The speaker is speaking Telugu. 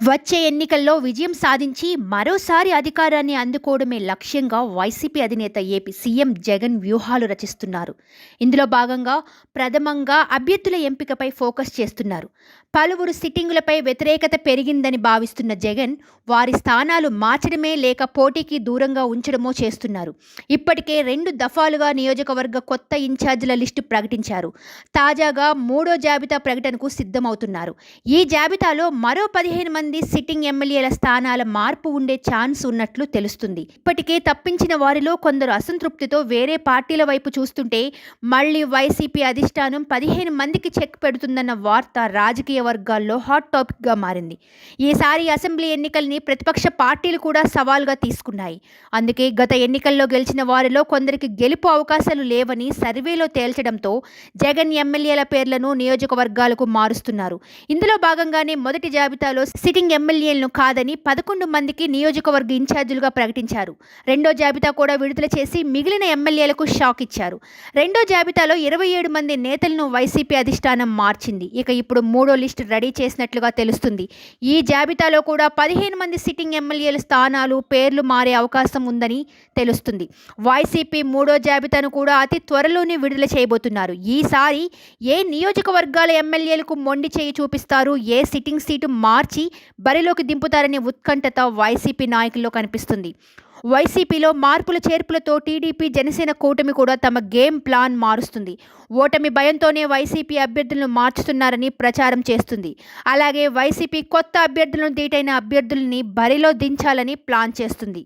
వచ్చే ఎన్నికల్లో విజయం సాధించి మరోసారి అధికారాన్ని అందుకోవడమే లక్ష్యంగా వైసీపీ అధినేత ఏపీ సీఎం జగన్ వ్యూహాలు రచిస్తున్నారు. ఇందులో భాగంగా ప్రథమంగా అభ్యర్థుల ఎంపికపై ఫోకస్ చేస్తున్నారు. పలువురు సిట్టింగులపై వ్యతిరేకత పెరిగిందని భావిస్తున్న జగన్ వారి స్థానాలు మార్చడమే లేక పోటీకి దూరంగా ఉంచడమో చేస్తున్నారు. ఇప్పటికే 2 దఫాలుగా నియోజకవర్గ కొత్త ఇన్ఛార్జీల లిస్టు ప్రకటించారు. తాజాగా 3వ జాబితా ప్రకటనకు సిద్ధమవుతున్నారు. ఈ జాబితాలో మరో 15 మంది సిట్టింగ్ ఎమ్మెల్యేల స్థానాల మార్పు ఉండే ఛాన్స్ ఉన్నట్లు తెలుస్తుంది. ఇప్పటికే తప్పించిన వారిలో కొందరు అసంతృప్తితో వేరే పార్టీల వైపు చూస్తుంటే మళ్లీ వైసీపీ అధిష్టానం 15 మందికి చెక్ పెడుతుందన్న వార్త రాజకీయ వర్గాల్లో హాట్ టాపిక్ గా మారింది. ఈసారి అసెంబ్లీ ఎన్నికల్ని ప్రతిపక్ష పార్టీలు కూడా సవాల్గా తీసుకున్నాయి. అందుకే గత ఎన్నికల్లో గెలిచిన వారిలో కొందరికి గెలుపు అవకాశాలు లేవని సర్వేలో తేల్చడంతో జగన్ ఎమ్మెల్యేల పేర్లను నియోజకవర్గాలకు మారుస్తున్నారు. ఇందులో భాగంగానే మొదటి జాబితాలో సిట్టింగ్ ఎమ్మెల్యేలను కాదని 11 మందికి నియోజకవర్గ ఇన్ఛార్జీలుగా ప్రకటించారు. రెండో జాబితా కూడా విడుదల చేసి మిగిలిన ఎమ్మెల్యేలకు షాక్ ఇచ్చారు. రెండో జాబితాలో 27 మంది నేతలను వైసీపీ అధిష్టానం మార్చింది. ఇక ఇప్పుడు మూడో లిస్టు రెడీ చేసినట్లుగా తెలుస్తుంది. ఈ జాబితాలో కూడా 15 మంది సిట్టింగ్ ఎమ్మెల్యేల స్థానాలు పేర్లు మారే అవకాశం ఉందని తెలుస్తుంది. వైసీపీ మూడో జాబితాను కూడా అతి త్వరలోనే విడుదల చేయబోతున్నారు. ఈసారి ఏ నియోజకవర్గాల ఎమ్మెల్యేలకు మొండి చేయి చూపిస్తారు, ఏ సిట్టింగ్ సీటు మార్చి బరిలోకి దింపుతారనే ఉత్కంఠత వైసీపీ నాయకుల్లో కనిపిస్తుంది. వైసీపీలో మార్పుల చేర్పులతో టీడీపీ జనసేన కూటమి కూడా తమ గేమ్ ప్లాన్ మారుస్తుంది. ఓటమి భయంతోనే వైసీపీ అభ్యర్థులను మార్చుతున్నారని ప్రచారం చేస్తుంది. అలాగే వైసీపీ కొత్త అభ్యర్థులను దీటైన అభ్యర్థుల్ని బరిలో దించాలని ప్లాన్ చేస్తుంది.